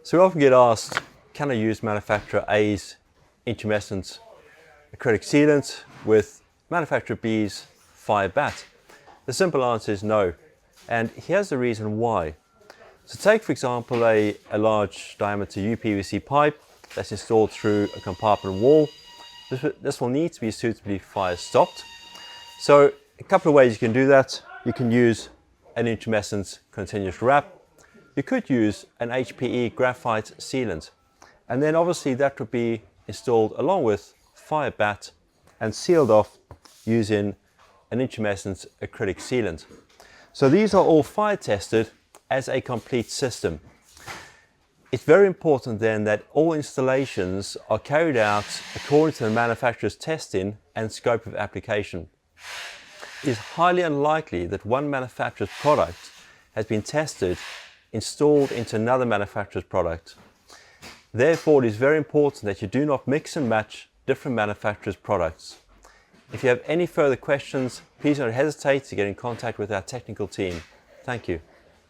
So we often get asked, can I use manufacturer A's intumescent acrylic sealant with manufacturer B's fire batt? The simple answer is no, and here's the reason why. So take for example a large diameter UPVC pipe that's installed through a compartment wall. This will need to be suitably fire stopped. So a couple of ways you can do that. You can use an intumescent continuous wrap. You could use an HPE graphite sealant, and then obviously that would be installed along with fire batt and sealed off using an intumescent acrylic sealant. So these are all fire tested as a complete system. It's very important then that all installations are carried out according to the manufacturer's testing and scope of application. It is highly unlikely that one manufacturer's product has been tested, installed into another manufacturer's product. Therefore, it is very important that you do not mix and match different manufacturers' products. If you have any further questions, please don't hesitate to get in contact with our technical team. Thank you.